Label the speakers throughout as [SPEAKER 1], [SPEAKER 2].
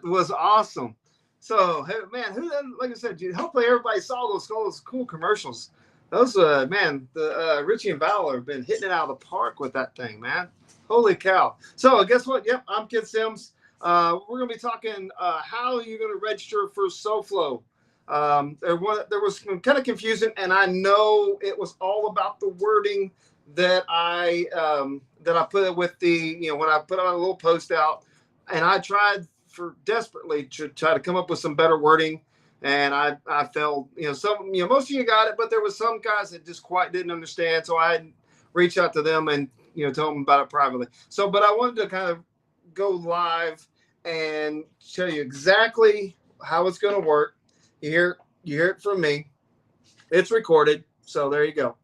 [SPEAKER 1] was awesome. So, hey, man, like I said, dude, hopefully everybody saw those cool commercials. Those, man, the Richie and Val have been hitting it out of the park with that thing, man. Holy cow. So, guess what? Yep, I'm Kid Sims. We're going to be talking how you're going to register for SoFlo. There was kind of confusing, and I know it was all about the wording that I put with when I put out a little post out, and I tried for desperately to try to come up with some better wording, and I felt most of you got it, but there was some guys that just quite didn't understand, so I reached out to them and tell them about it privately. So, but I wanted to kind of go live and show you exactly how it's going to work. You hear it from me. It's recorded, so there you go.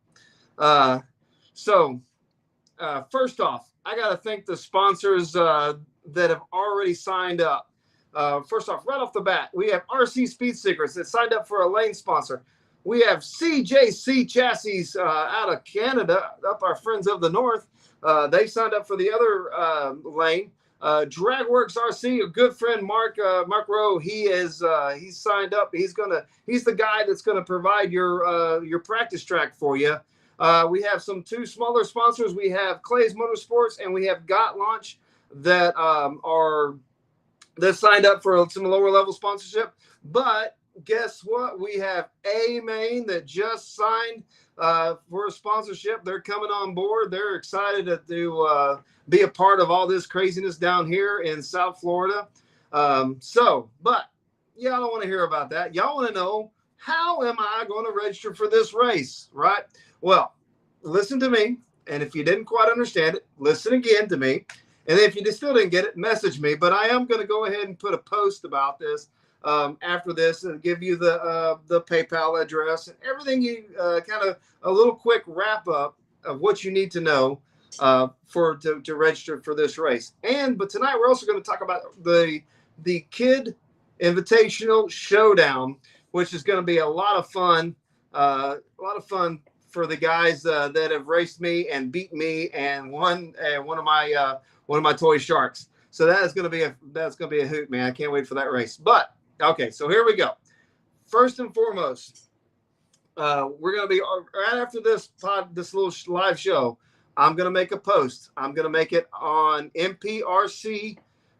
[SPEAKER 1] First off, I got to thank the sponsors that have already signed up. First off, right off the bat, we have RC Speed Secrets that signed up for a lane sponsor. We have CJC Chassis out of Canada, up our friends of the North. They signed up for the other lane. Dragworks RC, a good friend, Mark Rowe, he's signed up. He's the guy that's gonna provide your practice track for you. We have two smaller sponsors. We have Clay's Motorsports and we have Got Launch that signed up for some lower level sponsorship. But guess what? We have A Main that just signed for a sponsorship. They're coming on board. They're excited to be a part of all this craziness down here in South Florida. But y'all don't want to hear about that. Y'all want to know, how am I going to register for this race, right? Well, listen to me. And if you didn't quite understand it, listen again to me. And if you still didn't get it, message me. But I am going to go ahead and put a post about this after this and give you the PayPal address and everything. Kind of a little quick wrap up of what you need to know to register for this race. But tonight we're also going to talk about the Kidd Invitational Showdown, which is going to be a lot of fun. For the guys that have raced me and beat me and won one of my toy sharks. So that's going to be a hoot, man. I can't wait for that race. But okay, so here we go. First and foremost, we're going to be right after this little live show. I'm going to make a post. I'm going to make it on MPRC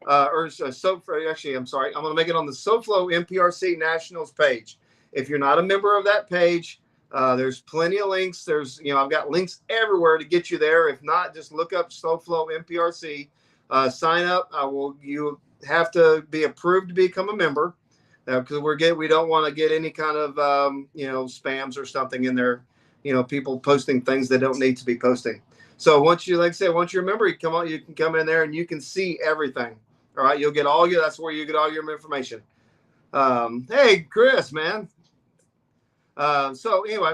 [SPEAKER 1] actually, I'm sorry. I'm going to make it on the SoFlo MPRC Nationals page. If you're not a member of that page, there's plenty of links. I've got links everywhere to get you there. If not, just look up SoFlo MPRC. Sign up. You have to be approved to become a member because we don't want to get any kind of spams or something in there. People posting things that don't need to be posting. So once you're a member, you can come in there and you can see everything. All right, that's where you get all your information. Hey, Chris, man. So anyway,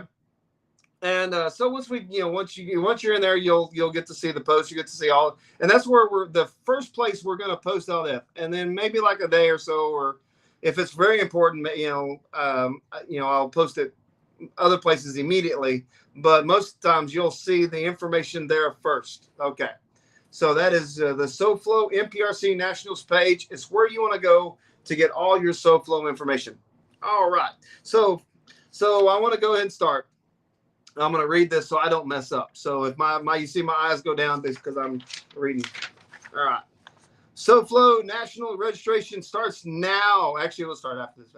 [SPEAKER 1] and so once you're in there, you'll get to see the post. You get to see all, and that's where the first place we're going to post all that, and then maybe like a day or so, or if it's very important, I'll post it other places immediately. But most times you'll see the information there first. Okay, so that is the SoFlo MPRC Nationals page. It's where you want to go to get all your SoFlo information. All right, so I want to go ahead and start. I'm going to read this so I don't mess up. So if you see my eyes go down, it's because I'm reading. All right. SoFlo national registration starts now. Actually, we'll start after this.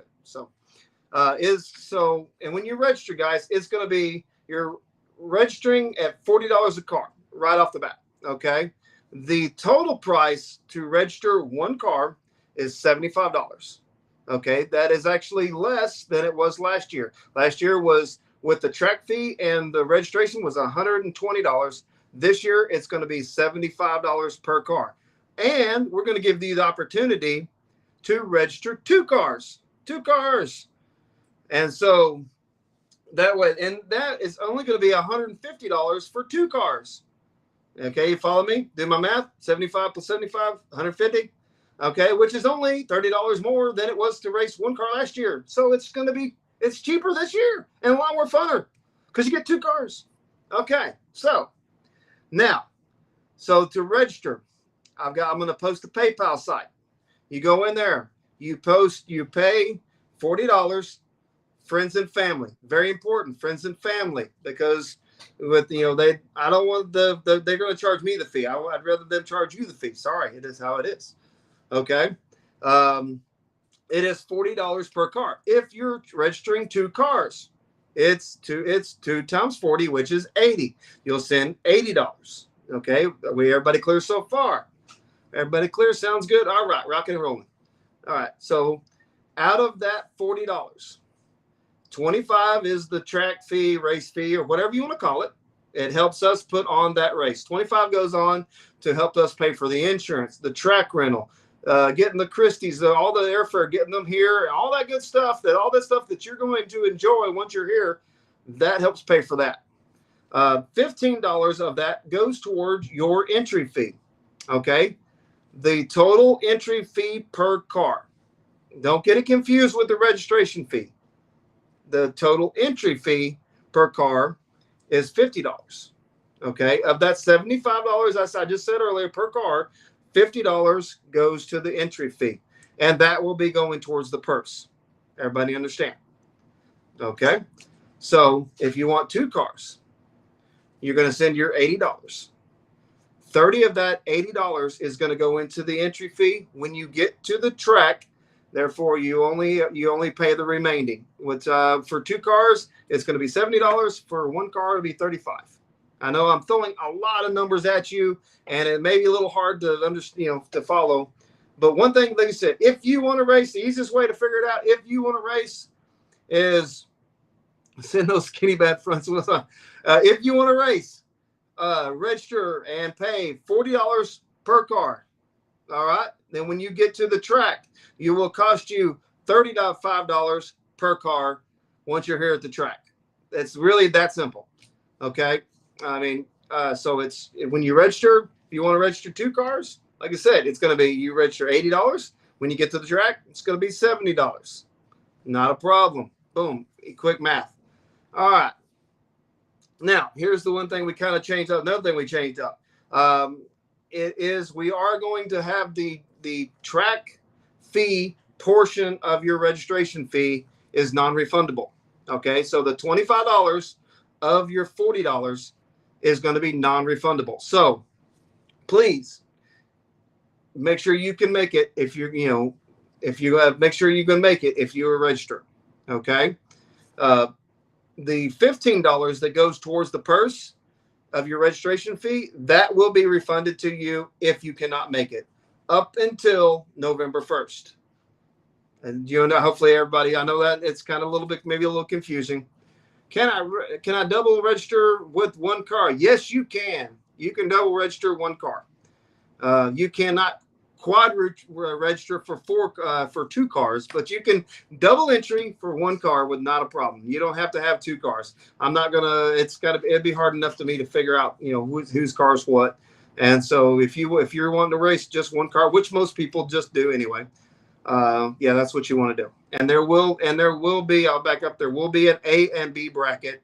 [SPEAKER 1] And when you register, guys, it's going to be, you're registering at $40 a car right off the bat. Okay. The total price to register one car is $75. Okay, that is actually less than it was last year. Last year was, with the track fee and the registration, was $120. This year, it's going to be $75 per car. And we're going to give you the opportunity to register two cars. And so that way, and that is only going to be $150 for two cars. Okay, you follow me? Do my math. 75 plus 75, 150. Okay, which is only $30 more than it was to race one car last year. So it's cheaper this year and a lot more funner because you get two cars. Okay, so now, to register, I'm going to post the PayPal site. You go in there, you pay $40. Friends and family, very important. Friends and family, because with I don't want they're going to charge me the fee. I'd rather them charge you the fee. Sorry, it is how it is. Okay, it is $40 per car. If you're registering 2 cars, it's 2 times 40, which is 80. You'll send $80. Okay, everybody clear so far? Everybody clear? Sounds good. All right, rocking and rolling. All right, so out of that $40, 25 is the track fee, race fee, or whatever you want to call it. It helps us put on that race. 25 goes on to help us pay for the insurance, the track rental, getting the Christies, all the airfare, getting them here, all that good stuff. All that stuff that you're going to enjoy once you're here, that helps pay for that. $15 of that goes towards your entry fee. Okay, the total entry fee per car. Don't get it confused with the registration fee. The total entry fee per car is $50. Okay, of that $75, as I just said earlier, per car, $50 goes to the entry fee, and that will be going towards the purse. Everybody understand? Okay, so if you want 2 cars, you're going to send your $80. 30 of that $80 is going to go into the entry fee when you get to the track. Therefore, you only pay the remaining. For 2 cars, it's going to be $70. For 1 car, it'll be $35. I know I'm throwing a lot of numbers at you, and it may be a little hard to understand, to follow. But one thing, like I said, if you want to race, the easiest way to figure it out, if you want to race, is send those skinny bad fronts. If you want to race, register and pay $40 per car. All right. Then when you get to the track, it will cost you $35 per car once you're here at the track. It's really that simple. Okay. I mean, so it's when you register, if you want to register 2 cars, like I said, it's going to be, you register $80. When you get to the track, it's going to be $70. Not a problem. Boom. Quick math. All right. Now, here's the one thing we kind of changed up. Another thing we changed up. It is, we are going to have the track fee portion of your registration fee is non-refundable. Okay, so the $25 of your $40 is going to be non-refundable. So please make sure you can make it if you're, make sure you can make it if you are registered. Okay, the $15 that goes towards the purse of your registration fee, that will be refunded to you if you cannot make it up until November 1st. And hopefully everybody, I know that it's kind of a little bit, maybe a little confusing. Can I double register with 1 car? Yes, you can. You can double register 1 car. You cannot quad register for 2 cars, but you can double entry for 1 car with not a problem. You don't have to have 2 cars. I'm not gonna. It'd be hard enough to me to figure out whose car's what. And so if you're wanting to race just 1 car, which most people just do anyway, yeah, that's what you want to do. And there will be, I'll back up. There will be an A and B bracket,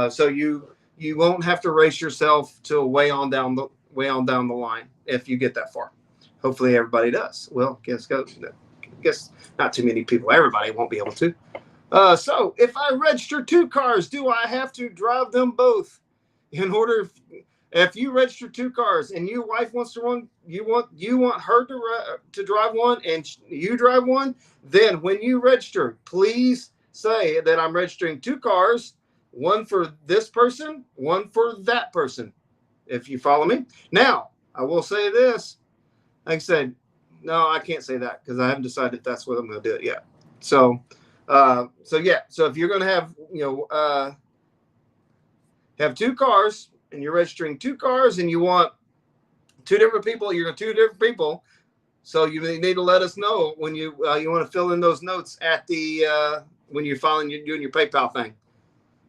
[SPEAKER 1] so you won't have to race yourself till way on down the line if you get that far. Hopefully everybody does. Well, guess not too many people. Everybody won't be able to. So if I register 2 cars, do I have to drive them both? If you register 2 cars and your wife wants to run, you want her to drive one and you drive one, then when you register, please say that I'm registering 2 cars, 1 for this person, 1 for that person. If you follow me. Now, I will say this. Like I said, no, I can't say that because I haven't decided if that's what I'm going to do it yet. So yeah. So if you're going to have 2 cars and you're registering 2 cars and you want 2 different people, you're 2 different people. So you need to let us know when you want to fill in those notes at the when you're doing your PayPal thing.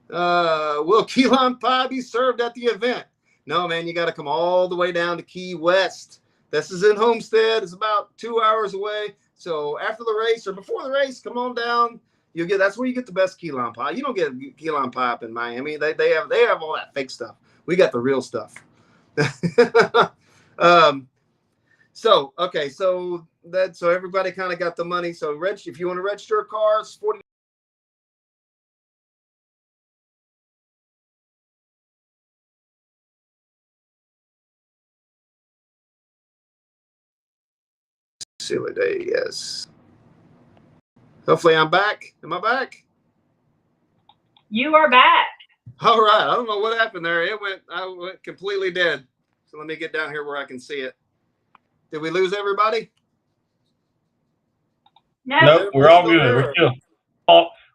[SPEAKER 1] Will key lime pie be served at the event? No, man, you got to come all the way down to Key West. This is in Homestead. It's about 2 hours away. So after the race or before the race, come on down. That's where you get the best key lime pie. You don't get key lime pie up in Miami. They have all that fake stuff. We got the real stuff. So okay, so everybody kind of got the money. So if you want to register a car, it's 40. Silly day, yes. Hopefully I'm back. Am I back?
[SPEAKER 2] You are back.
[SPEAKER 1] All right. I don't know what happened there. I went completely dead. So let me get down here where I can see it. Did we lose everybody?
[SPEAKER 2] No.
[SPEAKER 3] Nope, we're all good. We're still.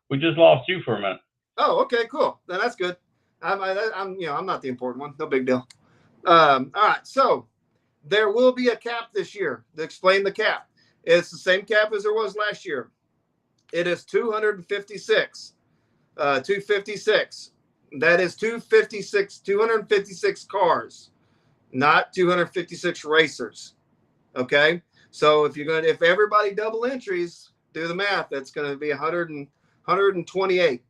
[SPEAKER 3] We just lost you for a minute.
[SPEAKER 1] Oh, okay, cool. Then that's good. I'm not the important one. No big deal. All right. So there will be a cap this year. To explain the cap, it's the same cap as there was last year. It is 256. 256. That is 256 cars, not 256 racers. Okay. So if everybody double entries, do the math, that's going to be 128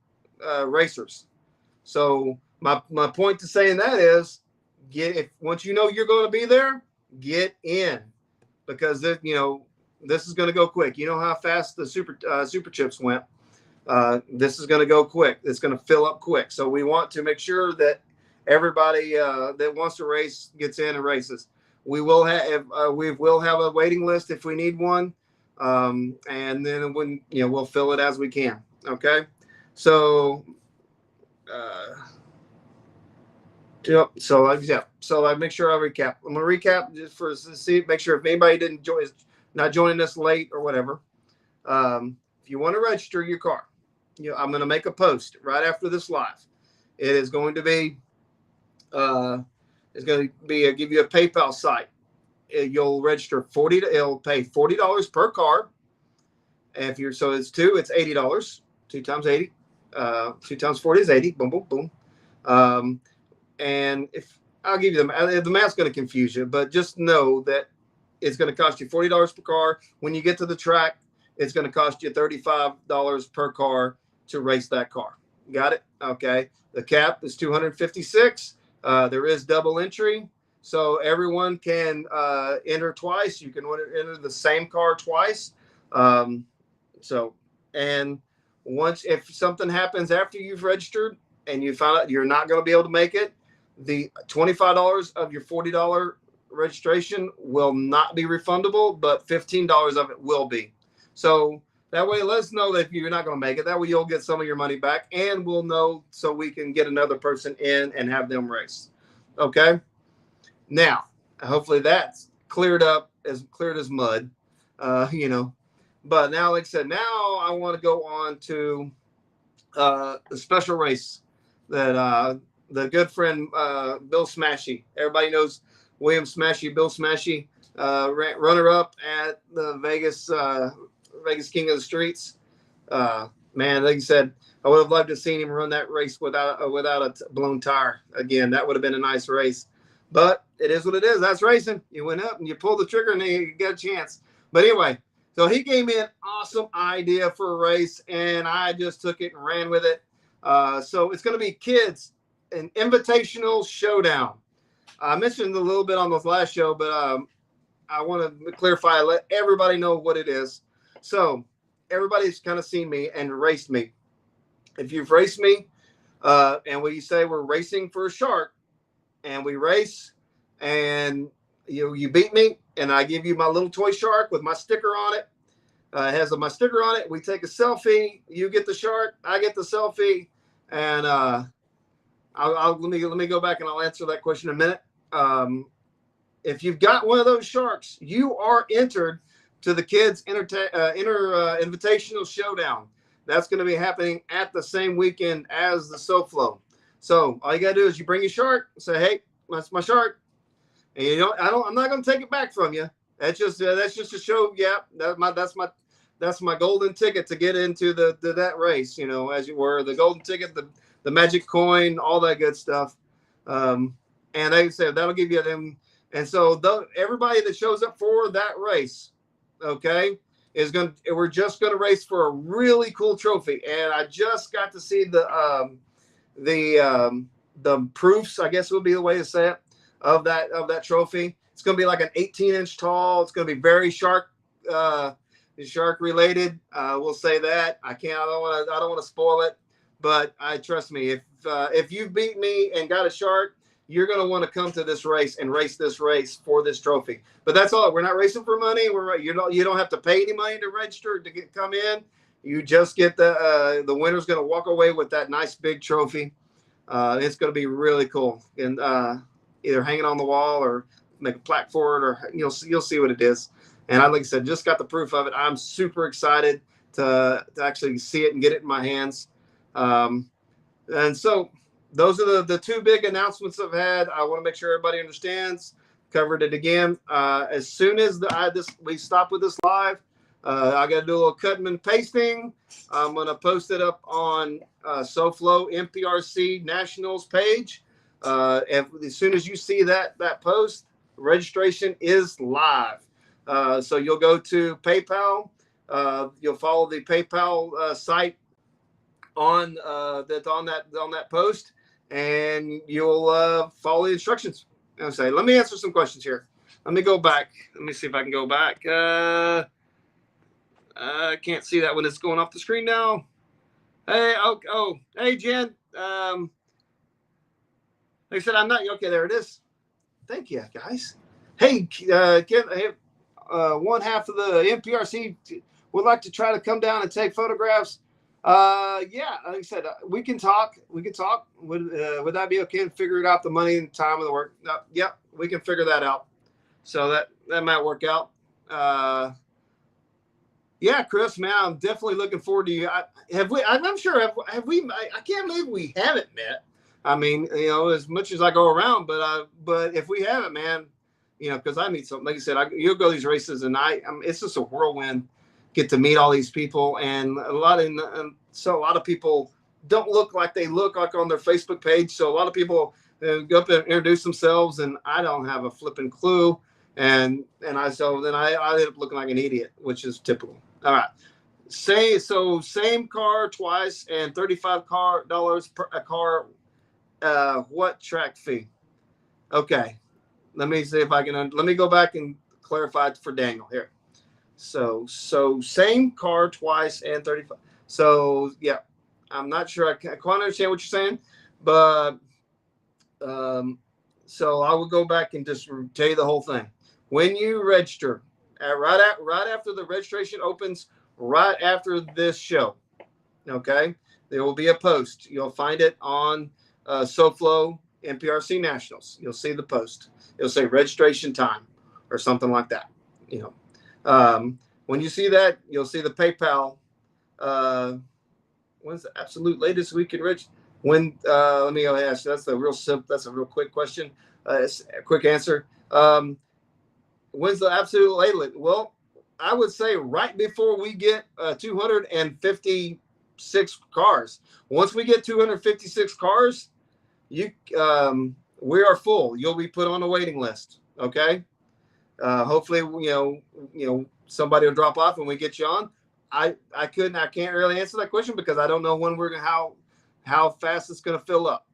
[SPEAKER 1] racers. So my point to saying that is, once you know you're going to be there, get in, because this is going to go quick. You know how fast the super chips went. This is going to go quick. It's going to fill up quick. So we want to make sure that everybody that wants to race gets in and races. We will have a waiting list if we need one, and then we'll fill it as we can. Okay, so so I make sure I recap. I'm gonna recap just to see, make sure if anybody didn't join, is not joining us late or whatever. If you want to register your car, I'm going to make a post right after this live. It is going to be give you a PayPal site. You'll register it'll pay $40 per car. And it's $80. 2 times 80. 2 times 40 is 80. Boom, boom, boom. And if I'll give you the math's going to confuse you, but just know that it's going to cost you $40 per car. When you get to the track, it's going to cost you $35 per car to race that car. Got it? Okay. The cap is 256. There is double entry, so everyone can enter twice. You can enter the same car twice. And if something happens after you've registered and you find out you're not going to be able to make it, the $25 of your $40 registration will not be refundable, but $15 of it will be. So that way, let us know that if you're not going to make it. That way, you'll get some of your money back, and we'll know so we can get another person in and have them race. Okay. Now, hopefully that's cleared up, as cleared as mud. But now, like I said, now I want to go on to the special race that the good friend Bill Smashy. Everybody knows William Smashy, Bill Smashy, runner-up at the Vegas King of the Streets. Man, like I said, I would have loved to have seen him run that race without a blown tire. Again, that would have been a nice race. But it is what it is. That's racing. You went up and you pulled the trigger and you got a chance. But anyway, so he gave me an awesome idea for a race, and I just took it and ran with it. So it's going to be kids, an invitational showdown. I mentioned a little bit on the last show, but I want to clarify, let everybody know what it is. So everybody's kind of seen me and raced me. If you've raced me, and we say we're racing for a shark, and we race, and you beat me, and I give you my little toy shark with my sticker on it. It has my sticker on it. We take a selfie. You get the shark. I get the selfie. And let me go back and I'll answer that question in a minute. If you've got one of those sharks, you are entered to the kids invitational showdown. That's going to be happening at the same weekend as the SoFlo. So all you got to do is you bring your shark, say, "Hey, that's my shark," and I'm not going to take it back from you. That's just a show. Yeah, that's my golden ticket to get into that race. As you were the golden ticket, the magic coin, all that good stuff. And like I said, that'll give you them. And so everybody that shows up for that race, okay, we're just going to race for a really cool trophy. And I just got to see the proofs, I guess would be the way to say it, of that trophy. It's going to be like an 18-inch tall. It's going to be very shark related. We'll say that. I don't want to spoil it, but trust me, if you beat me and got a shark, you're going to want to come to this race and race this race for this trophy. But that's all. We're not racing for money. You don't have to pay any money to register to come in. You just get the winner's going to walk away with that nice big trophy. It's going to be really cool, and either hanging on the wall or make a plaque for it, or you'll see what it is. And like I said, just got the proof of it. I'm super excited to actually see it and get it in my hands. And so those are the two big announcements I've had. I want to make sure everybody understands. Covered it again. As soon as we stop with this live, I got to do a little cutting and pasting. I'm going to post it up on SoFlo MPRC Nationals page. As soon as you see that post, registration is live. So you'll go to PayPal. You'll follow the PayPal site on that post, and you'll follow the instructions. I'll say, let me answer some questions here. Let me go back. Let me see if I can go back. I can't see that when it's going off the screen now. Hey, hey, Jen. Like I said, I'm not okay. There it is. Thank you, guys. Hey, Ken, one half of the MPRC would like to try to come down and take photographs. Yeah, like I said, we can talk. Would that be okay to figure it out, the money and time of the work? Yep, we can figure that out. So that might work out. Yeah, Chris, man, I'm definitely looking forward to you. I'm sure, have we, I can't believe we haven't met. I mean, as much as I go around, but if we haven't, man, because I meet something, like I said, you'll go to these races and it's just a whirlwind, get to meet all these people. And so a lot of people don't look like they look like on their Facebook page. So a lot of people go up and introduce themselves, and I don't have a flipping clue. And then I ended up looking like an idiot, which is typical. All right. Same car twice and $35 per car. What track fee? Okay. Let me see if I can. Let me go back and clarify it for Daniel here. So same car twice and 35. So yeah, I'm not sure I quite understand what you're saying, but so I will go back and just tell you the whole thing. When you register, right after the registration opens, right after this show, okay, there will be a post. You'll find it on SoFlo MPRC Nationals. You'll see the post. It'll say registration time or something like that. When you see that, you'll see the PayPal. When's the absolute latest we can register? Let me go ask. That's a real quick question. It's a quick answer. When's the absolute latest? Well, I would say right before we get 256 cars. Once we get 256 cars, we are full. You'll be put on a waiting list. Okay. Hopefully, somebody will drop off and we get you on. I can't really answer that question because I don't know when how fast it's going to fill up.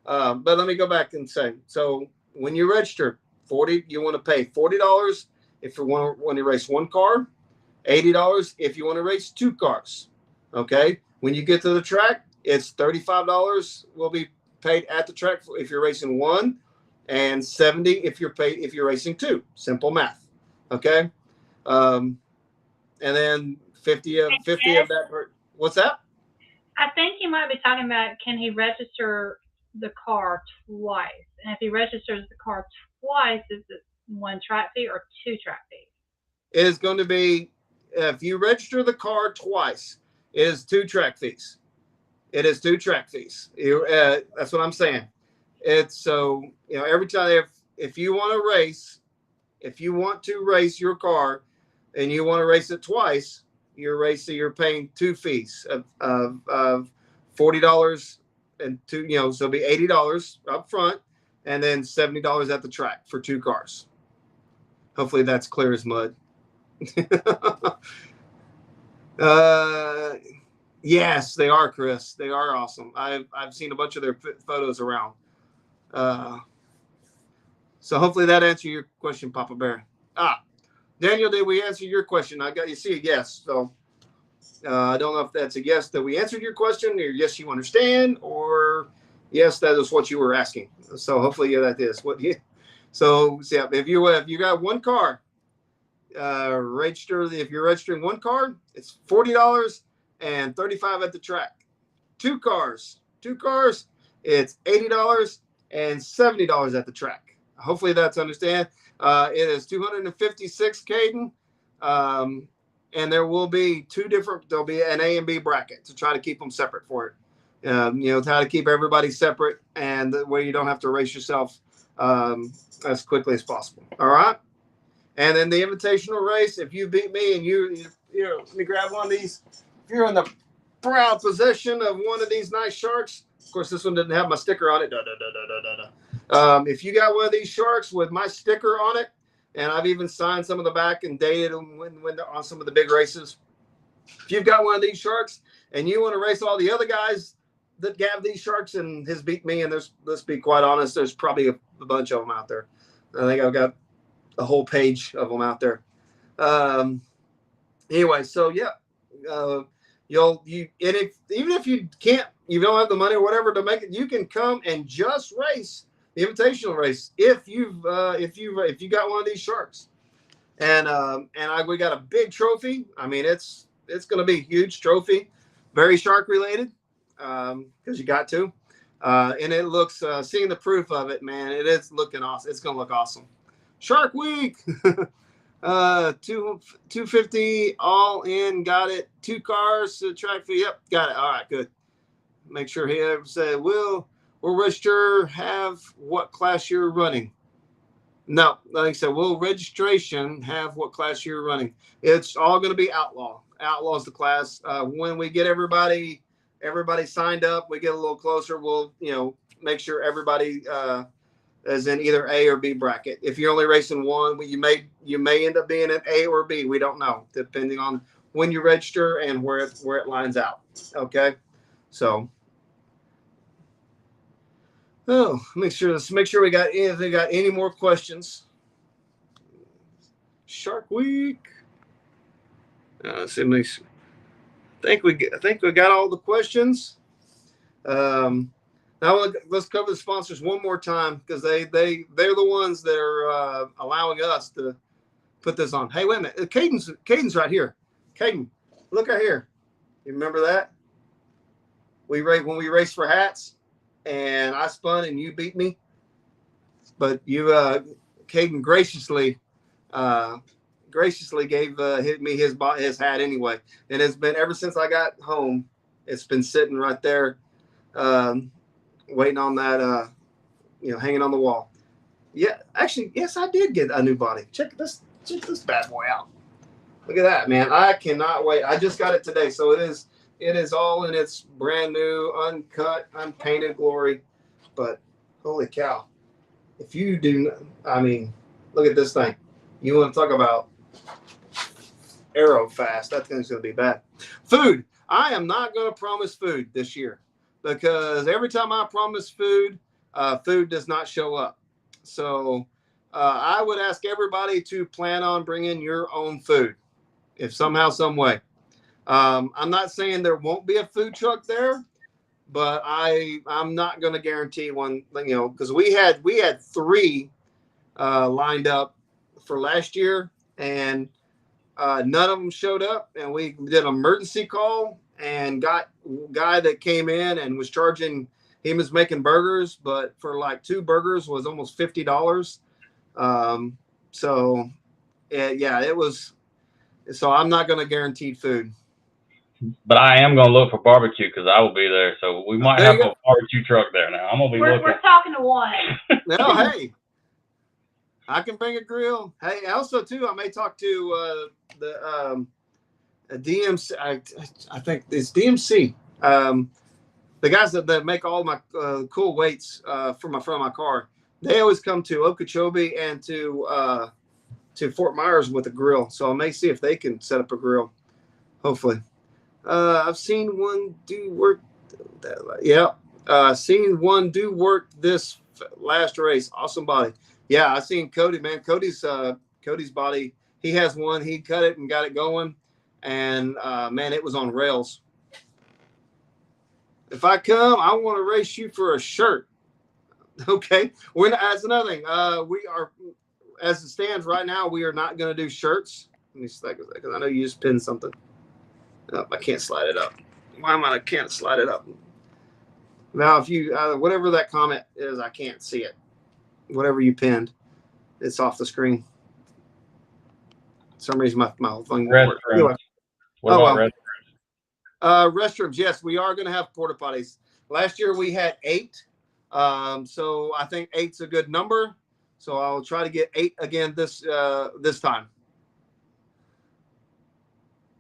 [SPEAKER 1] But let me go back and say, so when you register, you want to pay $40 if you want to race one car, $80 if you want to race two cars. Okay. When you get to the track, it's $35 will be paid at the track if you're racing one, and $70 if you're racing two. Simple math. Okay. And then 50 of that. What's that?
[SPEAKER 2] I think you might be talking about, can he register the car twice? And if he registers the car twice, is it one track fee or two track fees?
[SPEAKER 1] It is going to be, if you register the car twice, it is two track fees. It is two track fees. That's what I'm saying. It's so, every time, if you want to race your car and you want to race it twice, you're paying two fees of $40 and two, so it'll be $80 up front and then $70 at the track for two cars. Hopefully that's clear as mud. Yes, they are, Chris. They are awesome. I've seen a bunch of their photos around. So hopefully that answered your question, Papa Bear. Daniel, did we answer your question? I got you see a yes. So I don't know if that's a yes that we answered your question, or yes you understand, or yes that is what you were asking. So hopefully that is what you. So yeah, if you got one car, register. If you're registering one car, it's $40 and $35 at the track. Two cars, it's $80 and $70 at the track. Hopefully that's understand. It is 256, Caden. And there will be there'll be an A and B bracket to try to keep them separate for it. Try to keep everybody separate, and that way you don't have to race yourself as quickly as possible. All right. And then the invitational race, if you beat me and you let me grab one of these. If you're in the proud possession of one of these nice sharks, of course, this one didn't have my sticker on it. If you got one of these sharks with my sticker on it, and I've even signed some of the back and dated them when they're on some of the big races. If you've got one of these sharks and you want to race all the other guys that have these sharks and has beat me, and let's be quite honest, there's probably a bunch of them out there. I think I've got a whole page of them out there. Anyway, so yeah, even if you don't have the money or whatever to make it, you can come and just race the invitational race if you got one of these sharks. And we got a big trophy. I mean, it's going to be a huge trophy, very shark related, because you got to. And it looks, seeing the proof of it, man, it is looking awesome. It's going to look awesome. Shark Week. 250 all in, got it. 2 cars to the track fee. Yep, got it. All right, good. Make sure he ever said, will register have what class you're running? No, like I said, will registration have what class you're running? It's all going to be outlaw. Outlaw is the class. When we get everybody signed up, we get a little closer. We'll make sure everybody is in either A or B bracket. If you're only racing one, you may end up being an A or B. We don't know, depending on when you register and where it lines out. Okay, so make sure we got any more questions. Shark Week. I think we got all the questions. Now let's cover the sponsors one more time, because they're the ones that are allowing us to put this on. Hey, wait a minute. Caden's right here. Caden, look right here. You remember that? When we raced for hats, and I spun and you beat me, but Caden graciously gave me his hat anyway, and it's been ever since I got home. It's been sitting right there. Waiting on that, hanging on the wall. Yeah, actually, yes, I did get a new body. Check this bad boy out. Look at that, man. I cannot wait. I just got it today, so it is all in its brand new, uncut, unpainted glory. But holy cow. If you do, I mean, look at this thing. You want to talk about aero fast, that thing's going to be bad. Food. I am not going to promise food this year, because every time I promise food, food does not show up. So I would ask everybody to plan on bringing your own food, if somehow, some way. I'm not saying there won't be a food truck there, but I'm not going to guarantee one. Because we had 3 lined up for last year, and none of them showed up, and we did an emergency call and got a guy that came in and was charging. He was making burgers, but for like 2 burgers was almost $50. So it was. So I'm not going to guarantee food.
[SPEAKER 3] But I am going to look for barbecue, because I will be there. So we might have a barbecue truck there now. I'm going to be looking.
[SPEAKER 2] We're talking to one.
[SPEAKER 1] No, hey, I can bring a grill. Hey, also too, I may talk to the DMC. I think it's DMC. The guys that make all my cool weights for my car. They always come to Okeechobee and to Fort Myers with a grill. So I may see if they can set up a grill. Hopefully. I've seen one do work. Yeah. Seen one do work this last race. Awesome body. Yeah, I seen Cody, man. Cody's body. He has one. He cut it and got it going, and man, it was on rails. If I come, I want to race you for a shirt. Okay, that's another thing. We are, as it stands right now, we are not going to do shirts. Let me see, because I know you just pinned something. Oh, I can't slide it up. Why am I? I can't slide it up. Now, if you whatever that comment is, I can't see it. Whatever you pinned, it's off the screen. For some reason, my whole thing won't work. Anyway.
[SPEAKER 3] What about restrooms?
[SPEAKER 1] Restrooms, yes, we are going to have porta potties. Last year we had 8, so I think 8's a good number. So I'll try to get 8 again this time.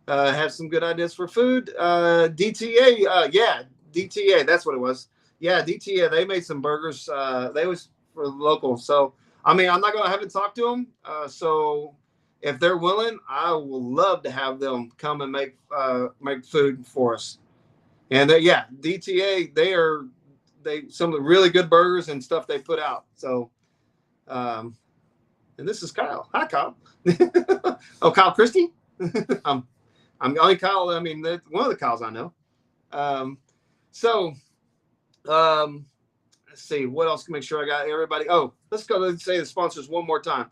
[SPEAKER 1] Have some good ideas for food. DTA, yeah, DTA, that's what it was. Yeah, DTA, they made some burgers. They was for local. So I mean, I haven't talked to them. So if they're willing, I will love to have them come and make food for us. And yeah, DTA, they some of the really good burgers and stuff they put out. So, and this is Kyle. Hi, Kyle. Oh, Kyle Christie. I'm only Kyle. I mean, one of the Kyles I know. Let's see what else can make sure I got everybody. Oh, let's go. Let's say the sponsors one more time.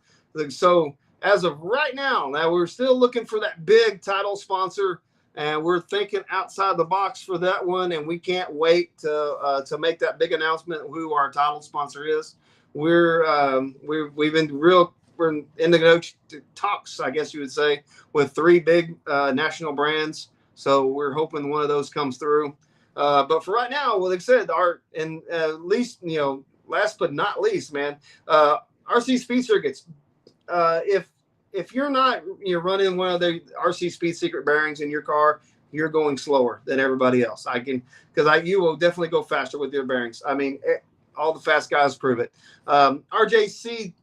[SPEAKER 1] So as of right now we're still looking for that big title sponsor, and we're thinking outside the box for that one. And we can't wait to make that big announcement who our title sponsor is. We've been we're in the talks, I guess you would say, with 3 big national brands. So we're hoping one of those comes through. But for right now, well, like I said, least, last but not least, man, RC Speed Circuits. If you're not running one of the RC Speed Secret bearings in your car, you're going slower than everybody else. You will definitely go faster with your bearings. I mean, all the fast guys prove it. RJC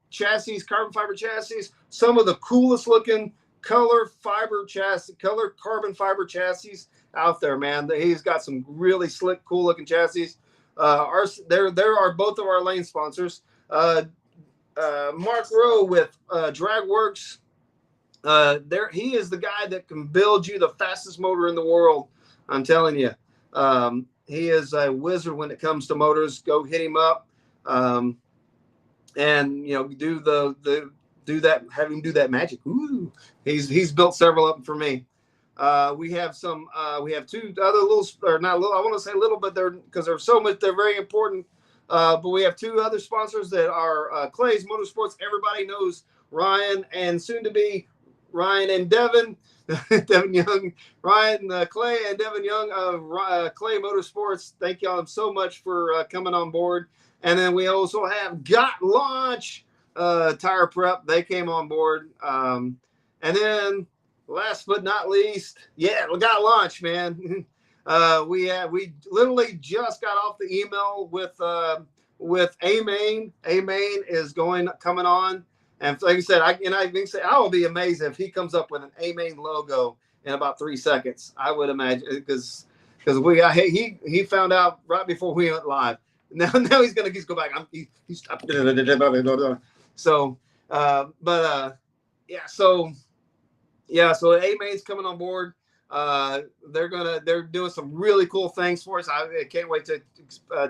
[SPEAKER 1] chassis, carbon fiber chassis, some of the coolest looking color carbon fiber chassis out there, man. He's got some really slick, cool looking chassis. There are both of our lane sponsors. Mark Rowe with Dragworks. He is the guy that can build you the fastest motor in the world. I'm telling you, he is a wizard when it comes to motors. Go hit him up, and do that. Have him do that magic. Ooh, he's built several of them for me. We have 2 other little, or not little. I want to say little, but they're so much. They're very important. But we have 2 other sponsors that are Clay's Motorsports. Everybody knows Ryan, and soon to be Ryan and Devin, Devin Young, Ryan, Clay, and Devin Young of Clay Motorsports. Thank y'all so much for coming on board. And then we also have Got Launch Tire Prep. They came on board. And then last but not least, yeah, we got Launch, man. We literally just got off the email with A-Main. A-Main is coming on, and like I said, I will be amazed if he comes up with an A-Main logo in about 3 seconds. I would imagine, because he found out right before we went live. Now he's go back. He's stopped. So, so A-Main's coming on board. They're doing some really cool things for us. I can't wait to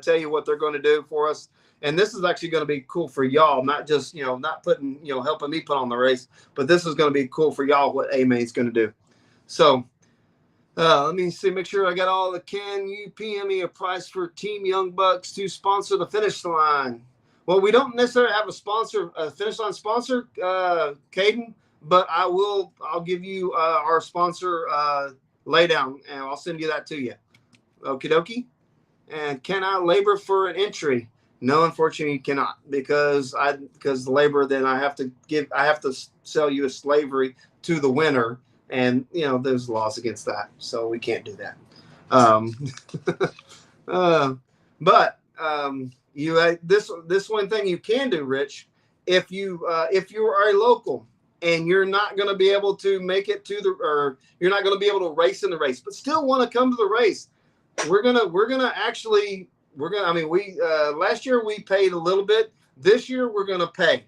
[SPEAKER 1] tell you what they're going to do for us. And this is actually going to be cool for y'all, not just, not putting, helping me put on the race, but this is going to be cool for y'all what A-Main's going to do. So, let me see, make sure I got all the, can you PM me a price for Team Young Bucks to sponsor the finish line? Well, we don't necessarily have a finish line sponsor, Caden, but I'll give you our sponsor laydown, and I'll send you that to you. Okie dokie. And can I labor for an entry? No, unfortunately, you cannot, because the labor, then I have to sell you a slavery to the winner, and there's laws against that, so we can't do that. This one thing you can do, Rich, if you are a local and you're not going to be able to make it or you're not going to be able to race in the race, but still want to come to the race, last year we paid a little bit. This year we're going to pay.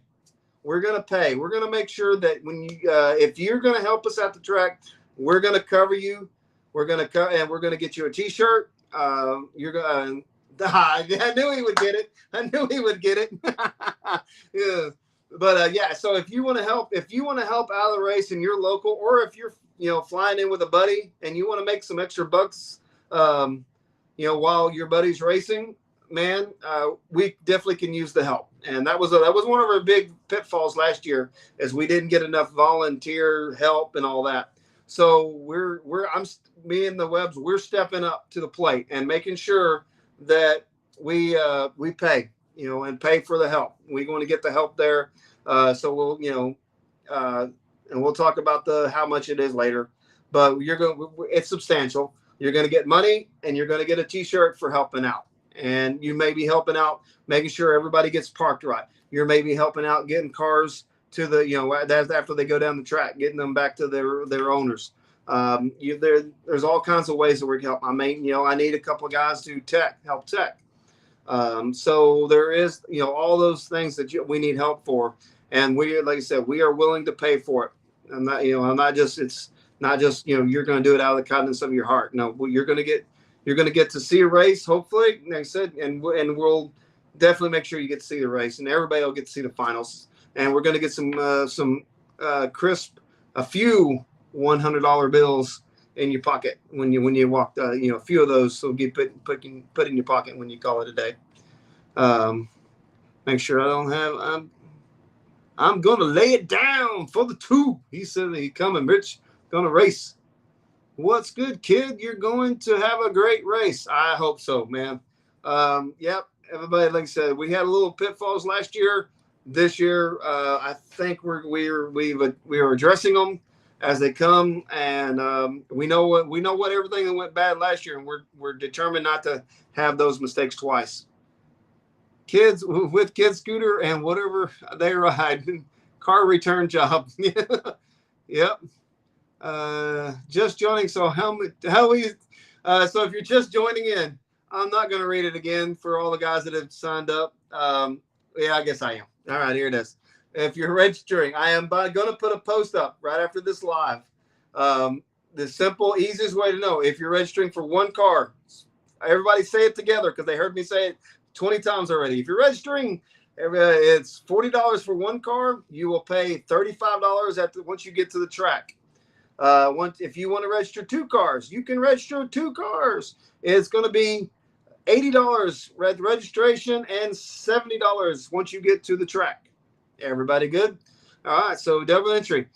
[SPEAKER 1] We're going to pay. We're going to make sure that when you, if you're going to help us at the track, we're going to cover you. We're going to and we're going to get you a T-shirt. You're going. I knew he would get it. I knew he would get it. Yeah. But yeah. So if you want to help, out of the race and you're local, or if you're flying in with a buddy and you want to make some extra bucks, while your buddy's racing, man, we definitely can use the help. And that was one of our big pitfalls last year, is we didn't get enough volunteer help and all that. So me and the Webbs, we're stepping up to the plate and making sure that we pay, and pay for the help. We're going to get the help there. So we'll, and we'll talk about how much it is later, but it's substantial. You're going to get money, and you're going to get a T-shirt for helping out. And you may be helping out, making sure everybody gets parked right. You're maybe helping out getting cars to the, after they go down the track, getting them back to their owners. There's all kinds of ways that we can help. I need a couple of guys to help tech. So there is, all those things that we need help for. And like I said, we are willing to pay for it. And that, it's not just, you're going to do it out of the kindness of your heart. No, you're going to get to see a race, hopefully, like I said, and we'll definitely make sure you get to see the race, and everybody will get to see the finals. And we're going to get some crisp, a few $100 bills in your pocket when you walk, a few of those. So get put in your pocket when you call it a day. Make sure I don't have. I'm going to lay it down for the two. He said he coming, Rich, going to race. What's good, kid? You're going to have a great race. I hope so, man. Yep. Everybody, like I said, we had a little pitfalls last year. This year, I think we are addressing them as they come, and we know what everything that went bad last year, and we're determined not to have those mistakes twice. Kids with Kid Scooter and whatever they ride, car return job. Yep. Just joining. So so if you're just joining in, I'm not going to read it again for all the guys that have signed up. Yeah, I guess I am. All right, here it is. If you're registering, I am going to put a post up right after this live. The simple, easiest way to know if you're registering for one car. Everybody say it together, because they heard me say it 20 times already. If you're registering, it's $40 for one car. You will pay $35 once you get to the track. If you want to register two cars, you can register two cars. It's going to be $80 registration and $70 once you get to the track. Everybody good? All right, so double entry.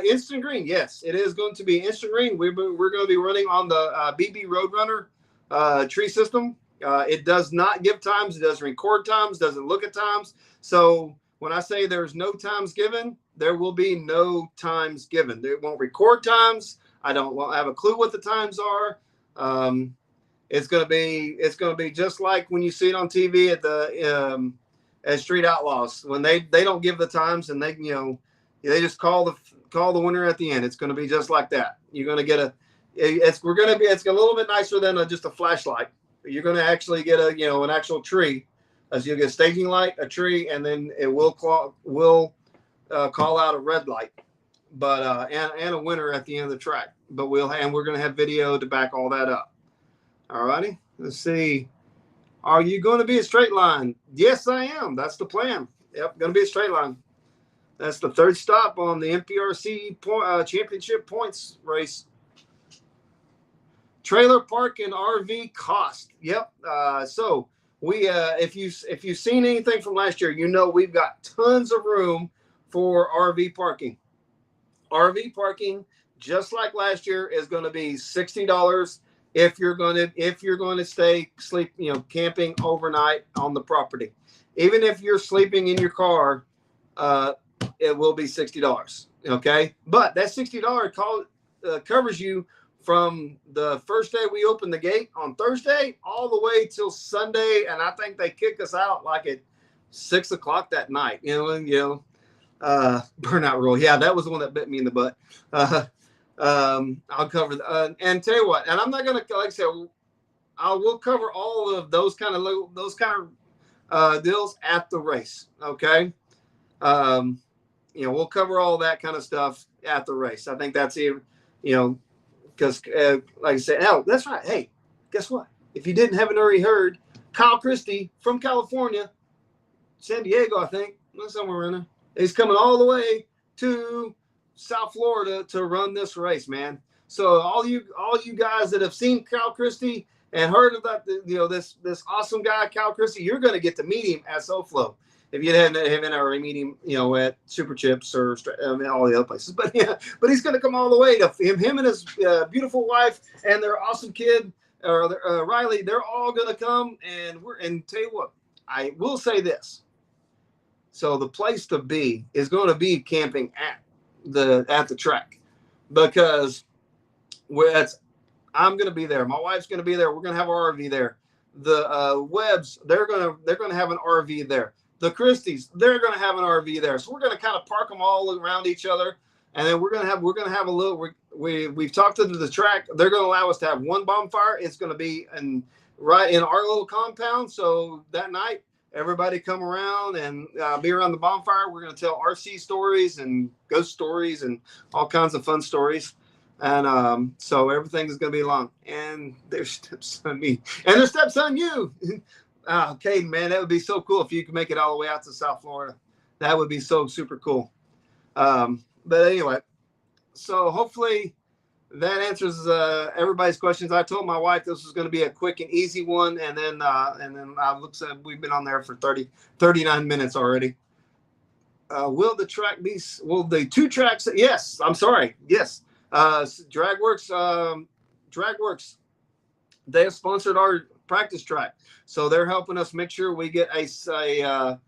[SPEAKER 1] Instant green, yes, it is going to be instant green. We're going to be running on the BB Roadrunner tree system. It does not give times. It doesn't record times, doesn't look at times. So when I say there's no times given, there will be no times given. It won't record times. I won't have a clue what the times are. It's gonna be just like when you see it on TV at Street Outlaws, when they don't give the times, and they just call the winner at the end. It's gonna be just like that. You're gonna get it's a little bit nicer than just a flashlight. You're gonna actually get an actual tree. As you'll get a staging light, a tree, and then it will call out a red light, but and a winner at the end of the track. But we're going to have video to back all that up. All righty, let's see. Are you going to be a straight line? Yes, I am. That's the plan. Yep, going to be a straight line. That's the third stop on the MPRC championship points race. Trailer park and RV cost. Yep. So we, if you've seen anything from last year, we've got tons of room for RV parking. RV parking, just like last year, is going to be $60 if you're going to sleep, camping overnight on the property. Even if you're sleeping in your car, it will be $60. Okay, but that $60 covers you from the first day we open the gate on Thursday all the way till Sunday, and I think they kick us out like at 6 o'clock that night. Burnout rule. Yeah, that was the one that bit me in the butt. I'll cover and tell you what, and I'm not gonna, like I said, I will cover all of those kind of deals at the race. Okay. We'll cover all that kind of stuff at the race. I think that's it, because like I said, oh, that's right. Hey, guess what? If you didn't haven't already heard, Kyle Christie from California, San Diego, I think, somewhere around there, he's coming all the way to South Florida to run this race, man. So all you guys that have seen Kyle Christie and heard about this awesome guy, Kyle Christie, you're going to get to meet him at SoFlo. If you haven't already meet him, at Super Chips or all the other places, but he's going to come all the way to him and his beautiful wife and their awesome kid, Riley. They're all going to come, and tell you what, I will say this. So the place to be is going to be camping at the track, because I'm going to be there. My wife's going to be there. We're going to have our RV there. The Webbs, they're going to have an RV there. The Christies, they're going to have an RV there. So we're going to kind of park them all around each other, and then we're going to have a little. We've talked to the track. They're going to allow us to have one bonfire. It's going to be right in our little compound. So that night, everybody come around and be around the bonfire. We're going to tell RC stories and ghost stories and all kinds of fun stories. And so everything is going to be long. And their steps on me. And their steps on you. Caden, man, that would be so cool if you could make it all the way out to South Florida. That would be so super cool. But anyway, so hopefully that answers everybody's questions. I told my wife this was going to be a quick and easy one, and then looks like we've been on there for 39 minutes already. Will the two tracks? Yes, I'm sorry. Yes, Dragworks. They have sponsored our practice track, so they're helping us make sure we get the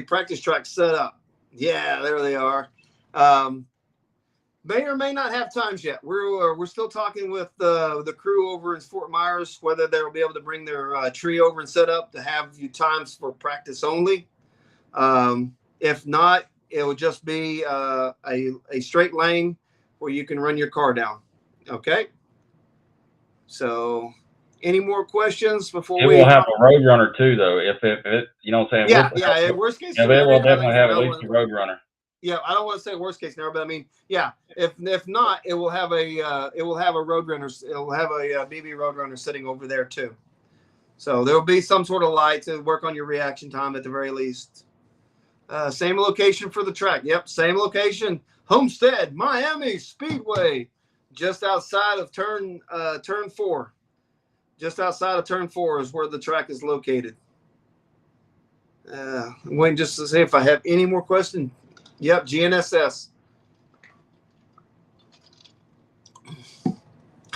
[SPEAKER 1] practice track set up. Yeah, there they are. May or may not have times yet. We're still talking with the crew over in Fort Myers whether they'll be able to bring their tree over and set up to have times for practice only. If not, it will just be a straight lane where you can run your car down. Okay. So, any more questions before we?
[SPEAKER 3] It will have a road runner too, though. If it, you know what I'm saying?
[SPEAKER 1] Yeah. Worst case
[SPEAKER 3] scenario, they will definitely have at least a road runner.
[SPEAKER 1] Yeah, I don't want to say worst case scenario, but I mean, yeah. If not, it will have a road runner. It will have a BB road runner sitting over there too. So there will be some sort of light to work on your reaction time at the very least. Same location for the track. Yep, same location. Homestead, Miami Speedway, just outside of turn 4. Just outside of turn 4 is where the track is located. Wait just to see if I have any more questions. Yep, GNSS.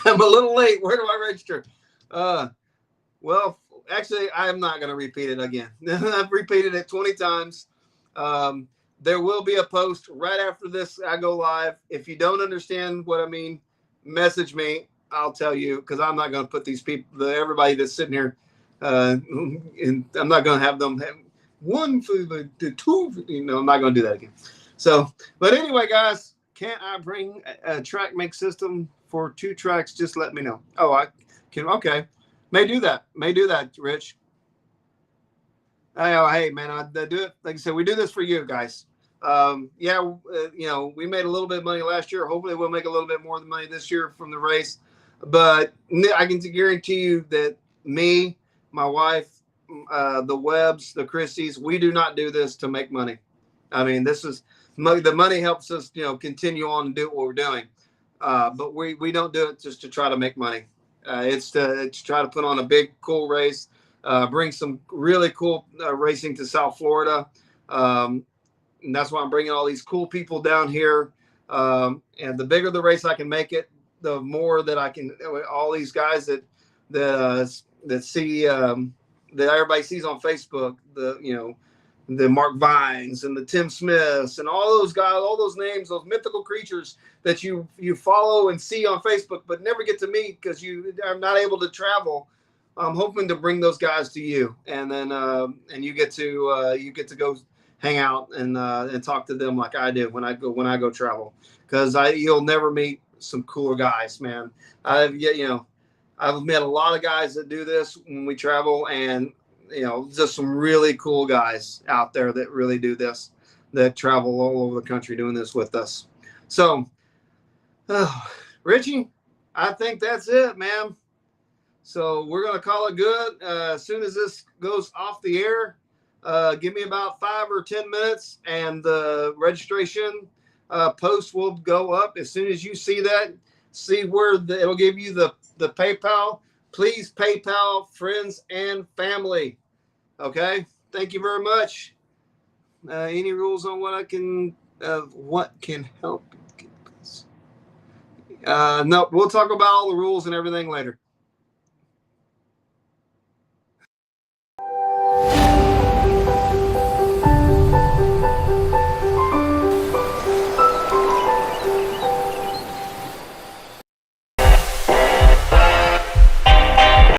[SPEAKER 1] I'm a little late. Where do I register? Well, actually, I'm not going to repeat it again. I've repeated it 20 times. There will be a post right after this. I go live. If you don't understand what I mean, message me. I'll tell you, because I'm not going to put these people, everybody that's sitting here, and I'm not going to have them have one for the two. I'm not going to do that again. So, but anyway, guys, can't I bring a track make system for 2 tracks? Just let me know. Oh, I can. Okay, may do that, Rich. Hey, man, I do it. Like I said, we do this for you guys. We made a little bit of money last year. Hopefully, we'll make a little bit more of the money this year from the race. But I can guarantee you that me, my wife, the Webbs, the Christies, we do not do this to make money. I mean, this is the money helps us, continue on and do what we're doing. But we don't do it just to try to make money. It's to try to put on a big, cool race, bring some really cool racing to South Florida. And that's why I'm bringing all these cool people down here. And the bigger the race I can make it, the more that I can, all these guys that see, that everybody sees on Facebook, the Mark Vines and the Tim Smiths and all those guys, all those names, those mythical creatures that you follow and see on Facebook, but never get to meet because you are not able to travel. I'm hoping to bring those guys to you, and then and you get to go hang out and talk to them like I did when I go travel, because you'll never meet some cooler guys, man. I've met a lot of guys that do this when we travel, and just some really cool guys out there that really do this, that travel all over the country doing this with us. So, Richie, I think that's it, man. So we're going to call it good. As soon as this goes off the air, give me about 5 or 10 minutes, and the registration post will go up. As soon as you see that, see where it'll give you the PayPal. Please PayPal friends and family. Okay. Thank you very much. Any rules on what can help? No, we'll talk about all the rules and everything later.